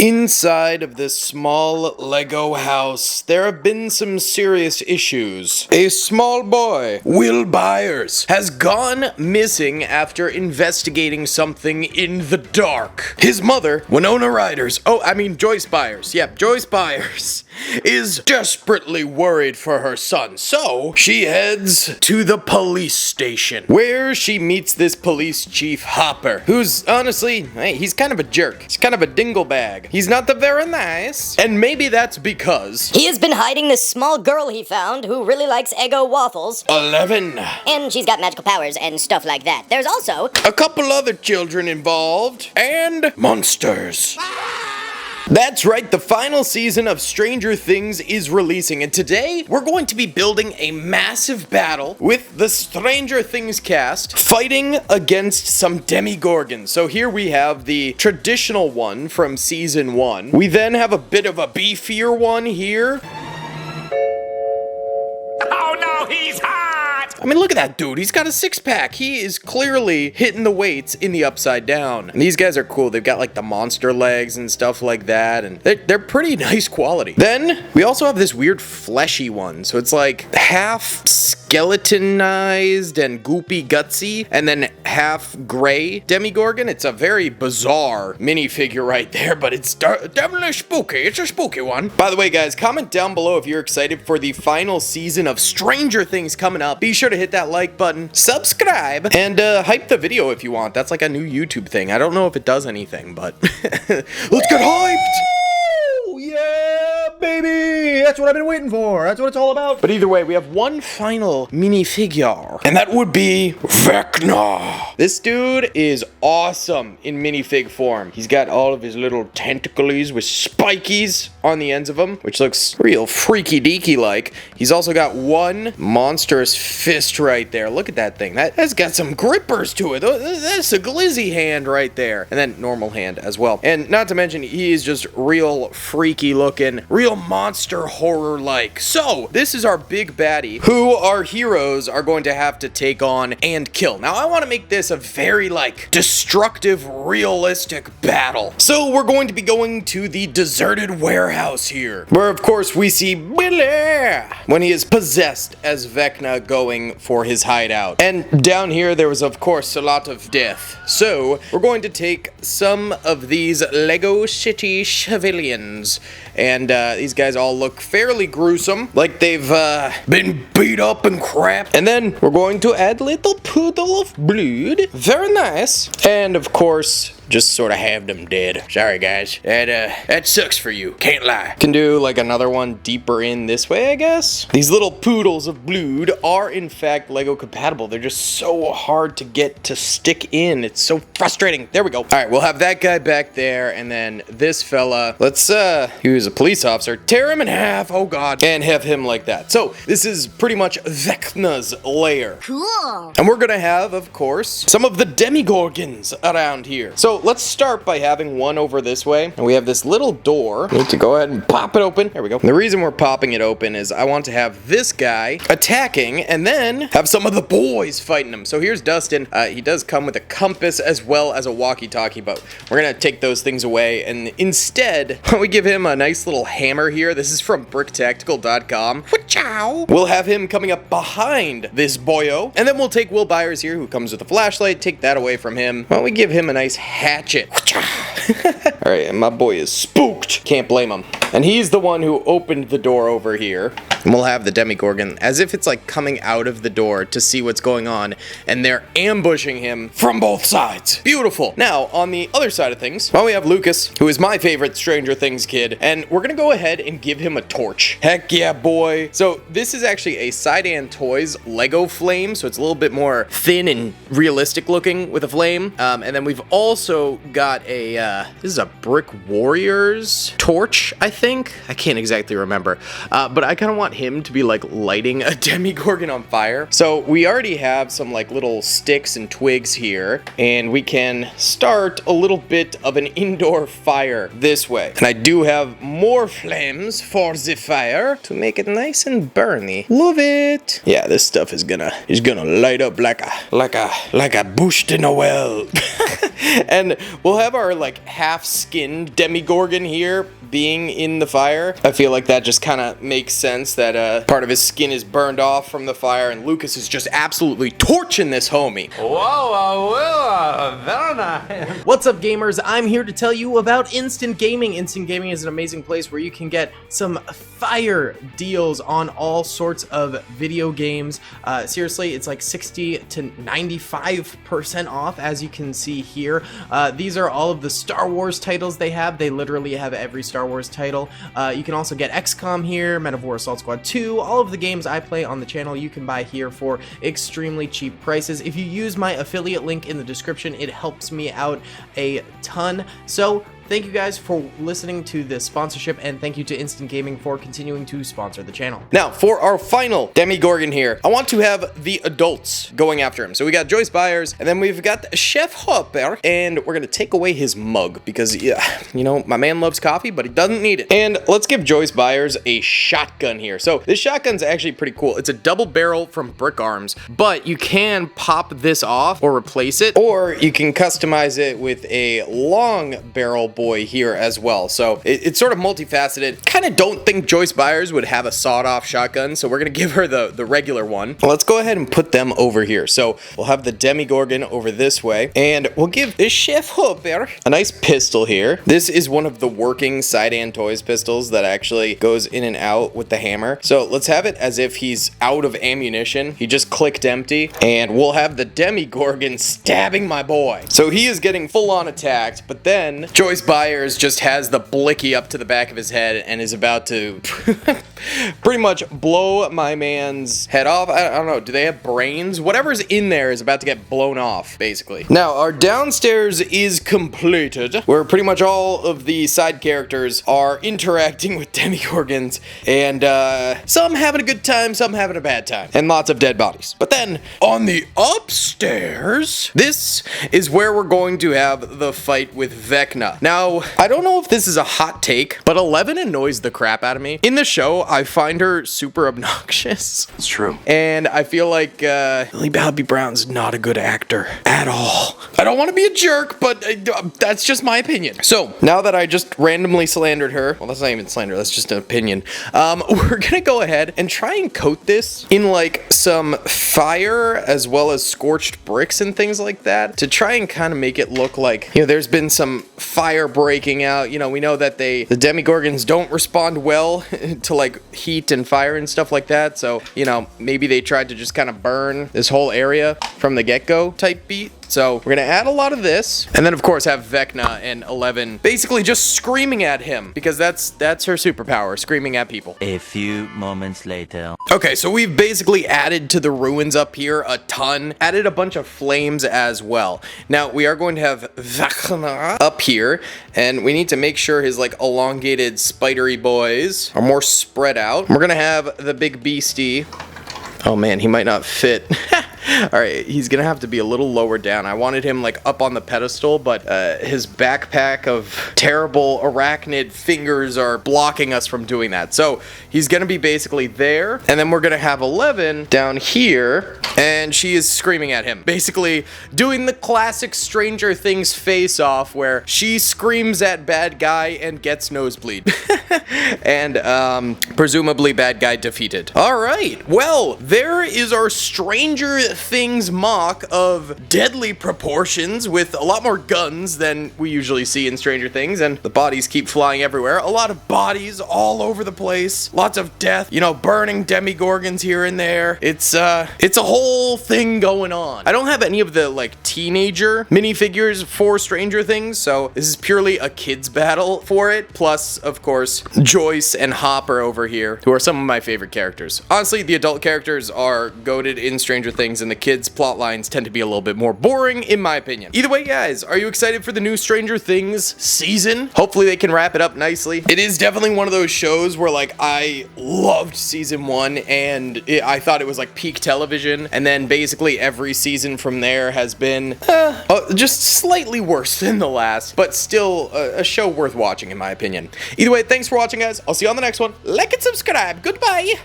Inside of this small Lego house, there have been some serious issues. A small boy, Will Byers, has gone missing after investigating something in the dark. His mother, Joyce Byers, Joyce Byers, is desperately worried for her son, so she heads to the police station, where she meets this police chief Hopper, who's honestly, he's kind of a jerk. He's kind of a dinglebag. He's not the very nice. And maybe that's because he has been hiding this small girl he found who really likes Eggo waffles. 11. And she's got magical powers and stuff like that. There's also a couple other children involved. And monsters. That's right, the final season of Stranger Things is releasing, and today we're going to be building a massive battle with the Stranger Things cast fighting against some Demogorgons. So here we have the traditional one from season 1. We then have a bit of a beefier one here. Oh no, he's hot! I mean, look at that dude. He's got a six-pack. He is clearly hitting the weights in the upside down. And these guys are cool. They've got like the monster legs and stuff like that, and they're pretty nice quality. Then we also have this weird fleshy one. So it's like half skeletonized and goopy gutsy, and then half gray Demogorgon. It's a very bizarre minifigure right there, but it's definitely spooky. It's a spooky one. By the way, guys, comment down below if you're excited for the final season of Stranger Things coming up. Be sure to hit that like button, subscribe, and hype the video if you want. That's like a new YouTube thing. I don't know if it does anything, but let's get hyped! Yeah, baby! That's what I've been waiting for. That's what it's all about. But either way, we have one final minifigure, and that would be Vecna. This dude is awesome in minifig form. He's got all of his little tentacles with spikies on the ends of them, which looks real freaky deaky like. He's also got one monstrous fist right there. Look at that thing. That's got some grippers to it. That's a glizzy hand right there. And then normal hand as well. And not to mention, he is just real freaky looking, real monster horror like. So this is our big baddie who our heroes are going to have to take on and kill. Now I want to make this a very like destructive, realistic battle. So we're going to be going to the deserted warehouse here, where of course we see Billy when he is possessed as Vecna going for his hideout. And down here there was of course a lot of death. So we're going to take some of these Lego City civilians, and these guys all look fairly gruesome, like they've been beat up and crap. And then we're going to add little poodle of blood. Very nice. And of course, just sort of have them dead. Sorry guys, that sucks for you, can't lie. Can do like another one deeper in this way, I guess. These little poodles of blood are in fact Lego compatible. They're just so hard to get to stick in. It's so frustrating. There we go. All right, we'll have that guy back there, and then this fella, let's use a police officer, tear him in half, oh god, and have him like that. So this is pretty much Vecna's lair. cool. And we're gonna have, of course, some of the Demogorgons around here. So let's start by having one over this way. And we have this little door. We need to go ahead and pop it open. There we go. And the reason we're popping it open is I want to have this guy attacking and then have some of the boys fighting him. So here's Dustin. He does come with a compass as well as a walkie-talkie, but we're gonna take those things away, and instead we give him a nice little hammer here. This is from bricktactical.com. We'll have him coming up behind this boyo, and then we'll take Will Byers here, who comes with a flashlight, take that away from him. Well, we give him a nice hatchet. All right, and my boy is spooked. Can't blame him. And he's the one who opened the door over here. And we'll have the Demogorgon as if it's like coming out of the door to see what's going on, and they're ambushing him from both sides. Beautiful. Now, on the other side of things, well, we have Lucas, who is my favorite Stranger Things kid, and we're gonna go ahead and give him a torch. Heck yeah, boy. So this is actually a Sidan Toys Lego flame, so it's a little bit more thin and realistic looking with a flame. And then we've also got a, this is a Brick Warriors torch, I think. I can't exactly remember. But I kind of want want him to be like lighting a Demogorgon on fire. So we already have some like little sticks and twigs here, and we can start a little bit of an indoor fire this way. And I do have more flames for the fire to make it nice and burny. Love it. Yeah, this stuff is gonna light up like a bush de Noel. And we'll have our like half-skinned Demogorgon here being in the fire. I feel like that just kind of makes sense that part of his skin is burned off from the fire, and Lucas is just absolutely torching this homie. Whoa, very nice. What's up, gamers? I'm here to tell you about Instant Gaming. Instant Gaming is an amazing place where you can get some fire deals on all sorts of video games. Seriously, it's like 60 to 95% off, as you can see here. These are all of the Star Wars titles they have. They literally have every Star Wars title. You can also get XCOM here, Men of War Assault Squad 2, all of the games I play on the channel you can buy here for extremely cheap prices. If you use my affiliate link in the description, it helps me out a ton. So thank you guys for listening to this sponsorship, and thank you to Instant Gaming for continuing to sponsor the channel. Now, for our final Demogorgon here, I want to have the adults going after him. So we got Joyce Byers, and then we've got Chef Hopper, and we're gonna take away his mug because, yeah, you know, my man loves coffee, but he doesn't need it. And let's give Joyce Byers a shotgun here. So this shotgun's actually pretty cool. It's a double barrel from Brick Arms, but you can pop this off or replace it, or you can customize it with a long barrel boy here as well. So it's sort of multifaceted. Kind of don't think Joyce Byers would have a sawed-off shotgun, so we're gonna give her the regular one. Let's go ahead and put them over here. So we'll have the Demogorgon over this way, and we'll give this Chef Hopper a nice pistol here. This is one of the working Sidan Toys pistols that actually goes in and out with the hammer. So let's have it as if he's out of ammunition. He just clicked empty, and we'll have the Demogorgon stabbing my boy. So he is getting full-on attacked, but then Joyce Byers just has the blicky up to the back of his head and is about to pretty much blow my man's head off. I don't know, do they have brains? Whatever's in there is about to get blown off, basically. Now, our downstairs is completed, where pretty much all of the side characters are interacting with Demogorgons, and some having a good time, some having a bad time, and lots of dead bodies. But then, on the upstairs, this is where we're going to have the fight with Vecna. Now, I don't know if this is a hot take, but 11 annoys the crap out of me. In the show, I find her super obnoxious. It's true. And I feel like Millie Bobby Brown's not a good actor at all. I don't want to be a jerk, but that's just my opinion. So, now that I just randomly slandered her, well, that's not even slander, that's just an opinion, we're gonna go ahead and try and coat this in like some fire as well as scorched bricks and things like that to try and kind of make it look like, you know, there's been some fire breaking out. You know, we know that the Demogorgons don't respond well to like heat and fire and stuff like that. So, you know, maybe they tried to just kind of burn this whole area from the get-go type beat. So we're gonna add a lot of this, and then of course have Vecna and 11 basically just screaming at him, because that's her superpower, screaming at people. A few moments later. Okay, so we've basically added to the ruins up here a ton, added a bunch of flames as well. Now we are going to have Vecna up here, and we need to make sure his like elongated spidery boys are more spread out. We're gonna have the big beastie. Oh man, he might not fit. Alright, he's gonna have to be a little lower down. I wanted him like up on the pedestal, but his backpack of terrible arachnid fingers are blocking us from doing that. So he's gonna be basically there, and then we're gonna have 11 down here, and she is screaming at him. Basically doing the classic Stranger Things face off where she screams at bad guy and gets nosebleed. And presumably bad guy defeated. Alright, well, there is our Stranger Things mock of deadly proportions with a lot more guns than we usually see in Stranger Things, and the bodies keep flying everywhere. A lot of bodies all over the place. Lots of death, you know, burning Demogorgons here and there. It's a whole thing going on. I don't have any of the like teenager minifigures for Stranger Things, so this is purely a kids battle for it. Plus, of course, Joyce and Hopper over here, who are some of my favorite characters. Honestly, the adult characters are goated in Stranger Things, and and the kids' plot lines tend to be a little bit more boring, in my opinion. Either way, guys, are you excited for the new Stranger Things season? Hopefully they can wrap it up nicely. It is definitely one of those shows where, like, I loved season 1, and I thought it was like peak television, and then basically every season from there has been just slightly worse than the last, but still a show worth watching, in my opinion. Either way, thanks for watching, guys. I'll see you on the next one. Like and subscribe. Goodbye.